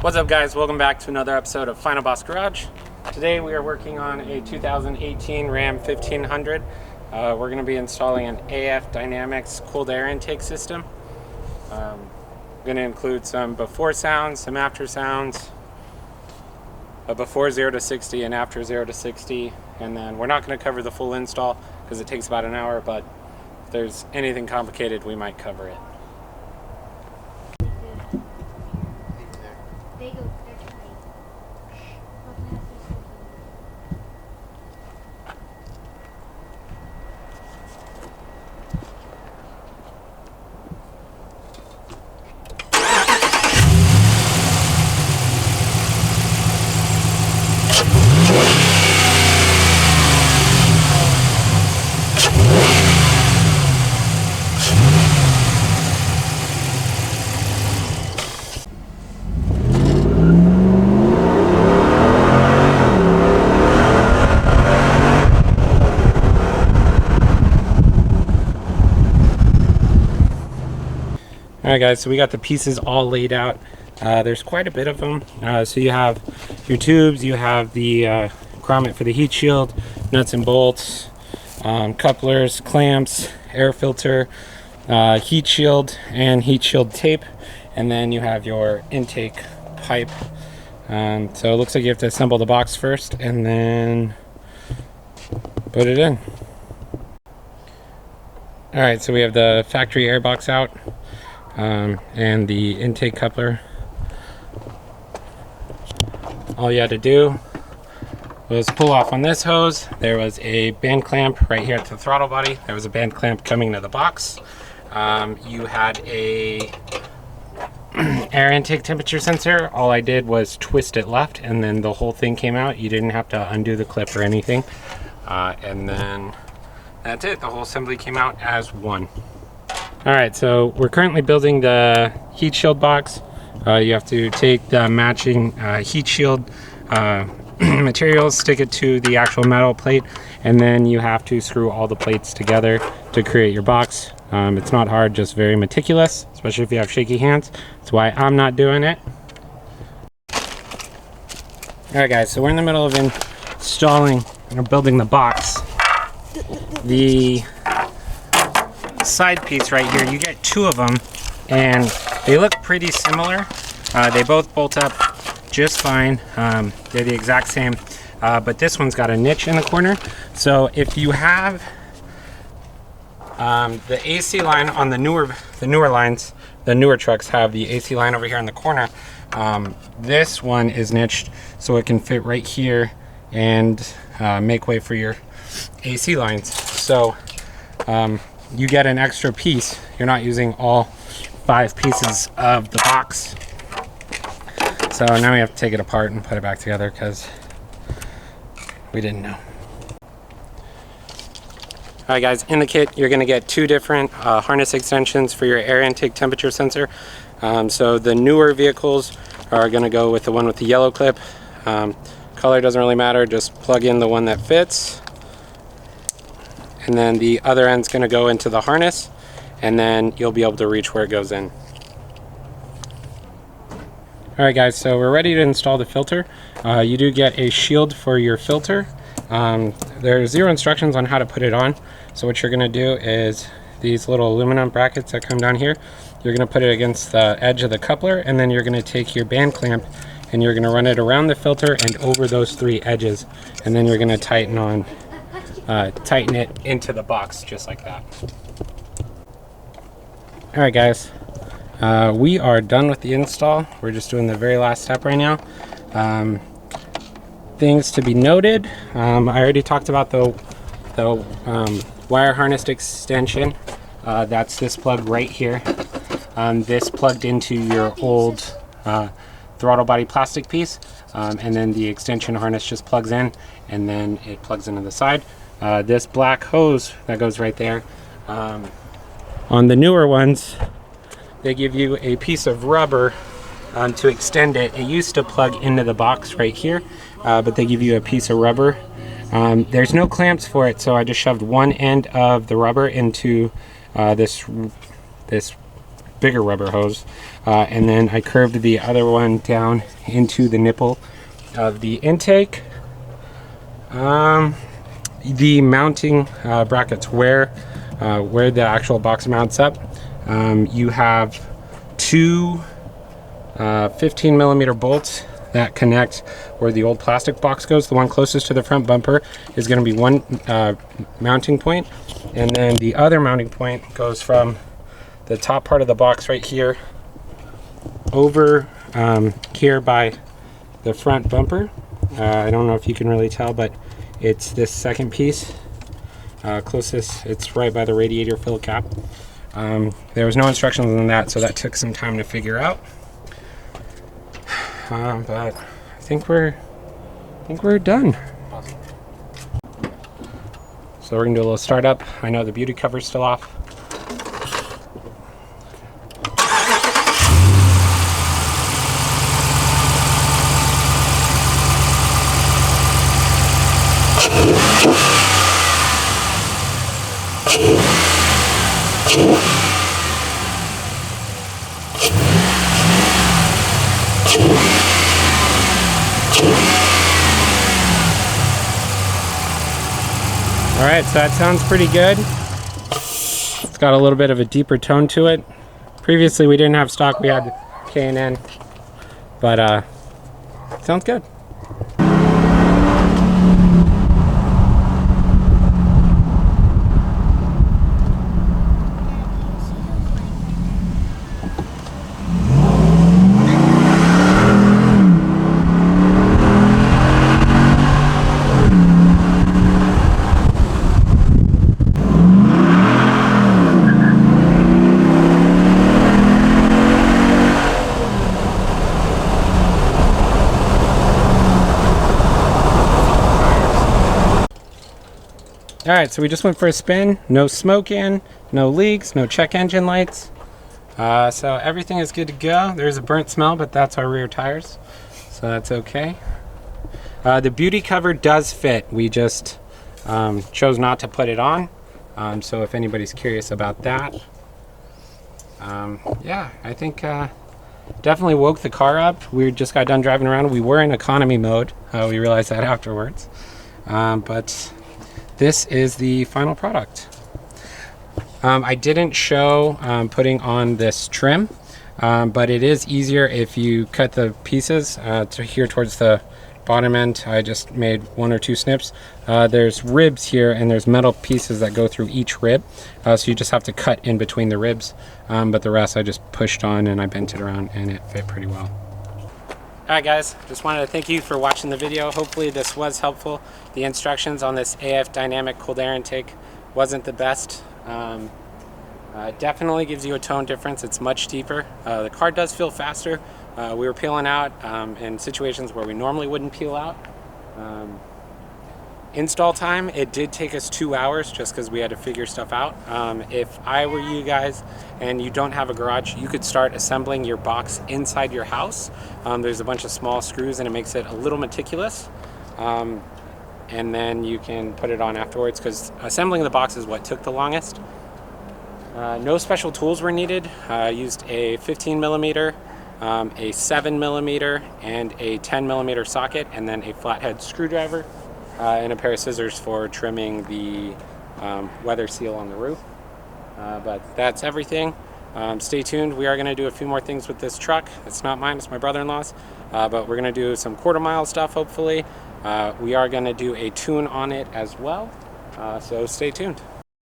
What's up, guys? Welcome back to another episode of Final Boss Garage. Today we are working on a 2018 Ram 1500. We're going to be installing an AF Dynamics cooled air intake system. I'm going to include some before sounds, some after sounds, a before 0 to 60 and after 0 to 60. And then we're not going to cover the full install because it takes about an hour, but if there's anything complicated, we might cover it. Alright guys, so we got the pieces all laid out. There's quite a bit of them. So you have your tubes, you have the grommet for the heat shield, nuts and bolts, couplers, clamps, air filter, heat shield and heat shield tape, and then you have your intake pipe. So it looks like you have to assemble the box first and then put it in. Alright, so we have the factory air box out. And the intake coupler. All you had to do was pull off on this hose. There was a band clamp right here at the throttle body. There was a band clamp coming to the box. You had a air intake temperature sensor. All I did was twist it left and then the whole thing came out. You didn't have to undo the clip or anything. And then that's it. The whole assembly came out as one. Alright, so we're currently building the heat shield box. You have to take the matching heat shield materials, stick it to the actual metal plate, and then you have to screw all the plates together to create your box. It's not hard, just very meticulous, especially if you have shaky hands. That's why I'm not doing it. Alright guys, so we're in the middle of installing or building the box. The side piece right here, you get two of them and they look pretty similar. They both bolt up just fine. They're the exact same, but this one's got a niche in the corner. So if you have the AC line on the newer lines, the newer trucks have the AC line over here in the corner. This one is niched so it can fit right here and make way for your AC lines. So you get an extra piece. You're not using all 5 pieces of the box. So now we have to take it apart and put it back together because we didn't know. Alright guys, in the kit you're going to get 2 different harness extensions for your air intake temperature sensor. So the newer vehicles are going to go with the one with the yellow clip. Color doesn't really matter, just plug in the one that fits. And then the other end's going to go into the harness, and then you'll be able to reach where it goes in. Alright guys, so we're ready to install the filter. You do get a shield for your filter. There's 0 instructions on how to put it on. So what you're going to do is these little aluminum brackets that come down here, you're going to put it against the edge of the coupler, and then you're going to take your band clamp and you're going to run it around the filter and over those 3 edges, and then you're going to tighten it into the box just like that. Alright guys, we are done with the install. We're just doing the very last step right now. Things to be noted, I already talked about the wire harness extension. That's this plug right here. This plugged into your old throttle body plastic piece, and then the extension harness just plugs in and then it plugs into the side. This black hose that goes right there, on the newer ones they give you a piece of rubber to extend it. It used to plug into the box right here, but they give you a piece of rubber. There's no clamps for it, so I just shoved one end of the rubber into this bigger rubber hose, and then I curved the other one down into the nipple of the intake. The mounting brackets where the actual box mounts up, you have two 15mm bolts that connect where the old plastic box goes. The one closest to the front bumper is going to be one mounting point, and then the other mounting point goes from the top part of the box right here over here by the front bumper. I don't know if you can really tell, but it's this second piece closest. It's right by the radiator fill cap. There was no instructions on that, so that took some time to figure out. But I think we're done. Awesome. So we're gonna do a little startup. I know the beauty cover's still off. All right, so that sounds pretty good. It's got a little bit of a deeper tone to it. Previously we didn't have stock, we had K&N, but sounds good. All right, so we just went for a spin. No smoke in, no leaks, no check engine lights. So everything is good to go. There's a burnt smell, but that's our rear tires, so that's okay. The beauty cover does fit. We just chose not to put it on. So if anybody's curious about that, yeah, I think definitely woke the car up. We just got done driving around. We were in economy mode. We realized that afterwards, but this is the final product. I didn't show putting on this trim, but it is easier if you cut the pieces to here towards the bottom end. I just made 1 or 2 snips. There's ribs here and there's metal pieces that go through each rib, so you just have to cut in between the ribs, but the rest I just pushed on and I bent it around and it fit pretty well. Alright guys, just wanted to thank you for watching the video. Hopefully this was helpful. The instructions on this AF Dynamic cold air intake wasn't the best. It definitely gives you a tone difference. It's much deeper. The car does feel faster. We were peeling out in situations where we normally wouldn't peel out. Install time, it did take us 2 hours just because we had to figure stuff out. If I were you guys and you don't have a garage, you could start assembling your box inside your house. There's a bunch of small screws and it makes it a little meticulous. And then you can put it on afterwards, because assembling the box is what took the longest. No special tools were needed. I used a 15mm, a 7mm, and a 10mm socket, and then a flathead screwdriver. And a pair of scissors for trimming the weather seal on the roof. But that's everything. Stay tuned. We are going to do a few more things with this truck. It's not mine, it's my brother-in-law's. But we're going to do some quarter-mile stuff, hopefully. We are going to do a tune on it as well. So stay tuned.